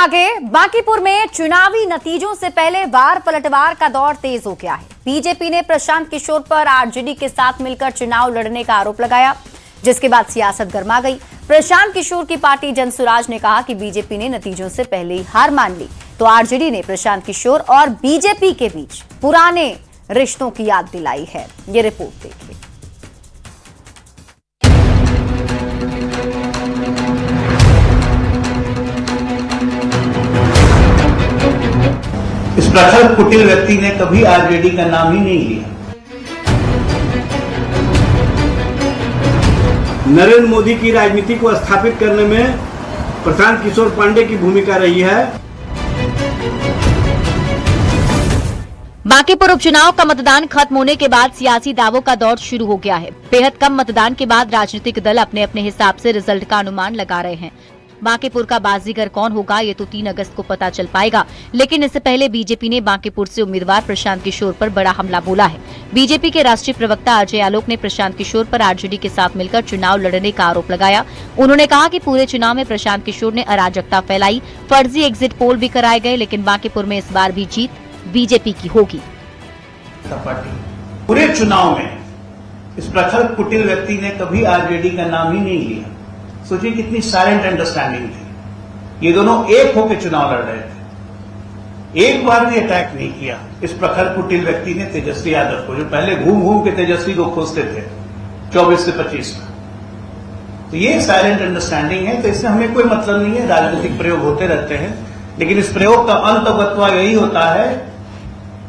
आगे बांकीपुर में चुनावी नतीजों से पहले वार पलटवार का दौर तेज हो गया है। बीजेपी ने प्रशांत किशोर पर आरजेडी के साथ मिलकर चुनाव लड़ने का आरोप लगाया, जिसके बाद सियासत गर्मा गई। प्रशांत किशोर की पार्टी जनसुराज ने कहा कि बीजेपी ने नतीजों से पहले ही हार मान ली, तो आरजेडी ने प्रशांत किशोर और बीजेपी के बीच पुराने रिश्तों की याद दिलाई है। ये रिपोर्ट देखिए। इस प्रखर कुटिल व्यक्ति ने कभी आरजेडी का नाम ही नहीं लिया। नरेंद्र मोदी की राजनीति को स्थापित करने में प्रशांत किशोर पांडे की भूमिका रही है। बांकीपुर उपचुनाव का मतदान खत्म होने के बाद सियासी दावों का दौर शुरू हो गया है। बेहद कम मतदान के बाद राजनीतिक दल अपने अपने हिसाब से रिजल्ट का अनुमान लगा रहे हैं। बांकीपुर का बाजीगर कौन होगा ये तो 3 अगस्त को पता चल पाएगा, लेकिन इससे पहले बीजेपी ने बांकीपुर से उम्मीदवार प्रशांत किशोर पर बड़ा हमला बोला है। बीजेपी के राष्ट्रीय प्रवक्ता अजय आलोक ने प्रशांत किशोर पर आरजेडी के साथ मिलकर चुनाव लड़ने का आरोप लगाया। उन्होंने कहा कि पूरे चुनाव में प्रशांत किशोर ने अराजकता फैलाई, फर्जी एग्जिट पोल भी कराए गए, लेकिन बांकीपुर में इस बार भी जीत बीजेपी की होगी। पूरे चुनाव में इस प्रखर कुटिल व्यक्ति ने कभी आरजेडी का नाम ही नहीं लिया। सोचिए कितनी साइलेंट अंडरस्टैंडिंग थी। ये दोनों एक होकर चुनाव लड़ रहे थे, एक बार भी अटैक नहीं किया इस प्रखर कुटिल व्यक्ति ने तेजस्वी यादव को, जो पहले घूम घूम के तेजस्वी को खोजते थे 24 से 25 में। तो ये साइलेंट अंडरस्टैंडिंग है, तो इससे हमें कोई मतलब नहीं है। राजनीतिक प्रयोग होते रहते हैं, लेकिन इस प्रयोग का अंतगत्वा यही होता है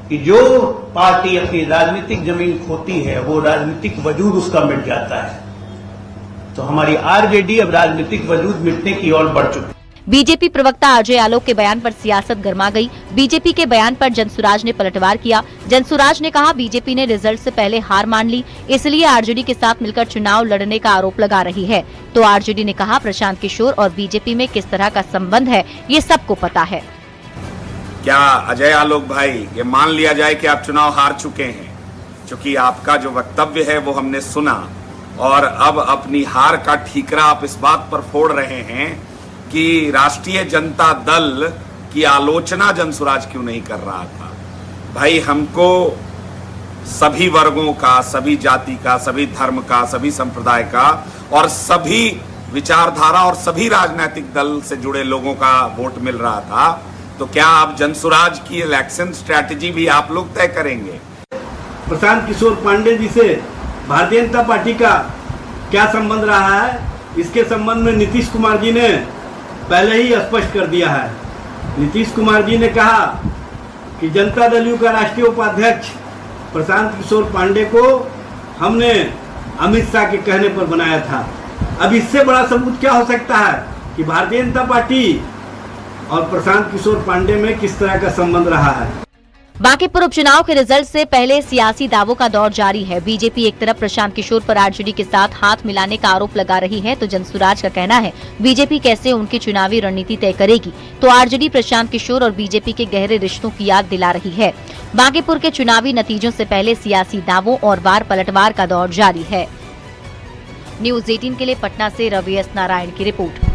कि जो पार्टी अपनी राजनीतिक जमीन खोती है, वो राजनीतिक वजूद उसका मिट जाता है। तो हमारी आरजेडी अब राजनीतिक वजूद मिटने की ओर बढ़ चुकी है। बीजेपी प्रवक्ता अजय आलोक के बयान पर सियासत गर्मा गई। बीजेपी के बयान पर जनसुराज ने पलटवार किया। जनसुराज ने कहा बीजेपी ने रिजल्ट से पहले हार मान ली, इसलिए आरजेडी के साथ मिलकर चुनाव लड़ने का आरोप लगा रही है। तो आरजेडी ने कहा प्रशांत किशोर और बीजेपी में किस तरह का संबंध है ये सबको पता है। क्या अजय आलोक भाई, ये मान लिया जाए कि आप चुनाव हार चुके हैं, क्योंकि आपका जो वक्तव्य है वो हमने सुना, और अब अपनी हार का ठीकरा आप इस बात पर फोड़ रहे हैं कि राष्ट्रीय जनता दल की आलोचना जनसुराज क्यों नहीं कर रहा था। भाई, हमको सभी वर्गों का, सभी जाति का, सभी धर्म का, सभी संप्रदाय का और सभी विचारधारा और सभी राजनीतिक दल से जुड़े लोगों का वोट मिल रहा था। तो क्या आप जनसुराज की इलेक्शन स्ट्रैटेजी भी आप लोग तय करेंगे? प्रशांत किशोर पांडे जी से भारतीय जनता पार्टी का क्या संबंध रहा है, इसके संबंध में नीतीश कुमार जी ने पहले ही स्पष्ट कर दिया है। नीतीश कुमार जी ने कहा कि जनता दल यू का राष्ट्रीय उपाध्यक्ष प्रशांत किशोर पांडे को हमने अमित शाह के कहने पर बनाया था। अब इससे बड़ा सबूत क्या हो सकता है कि भारतीय जनता पार्टी और प्रशांत किशोर पांडे में किस तरह का संबंध रहा है। बांकीपुर उपचुनाव के रिजल्ट से पहले सियासी दावों का दौर जारी है। बीजेपी एक तरफ प्रशांत किशोर पर आरजेडी के साथ हाथ मिलाने का आरोप लगा रही है, तो जनसुराज का कहना है बीजेपी कैसे उनकी चुनावी रणनीति तय करेगी। तो आरजेडी प्रशांत किशोर और बीजेपी के गहरे रिश्तों की याद दिला रही है। बांकीपुर के चुनावी नतीजों से पहले सियासी दावों और वार पलटवार का दौर जारी है। न्यूज़ 18 के लिए पटना से रवि एस नारायण की रिपोर्ट।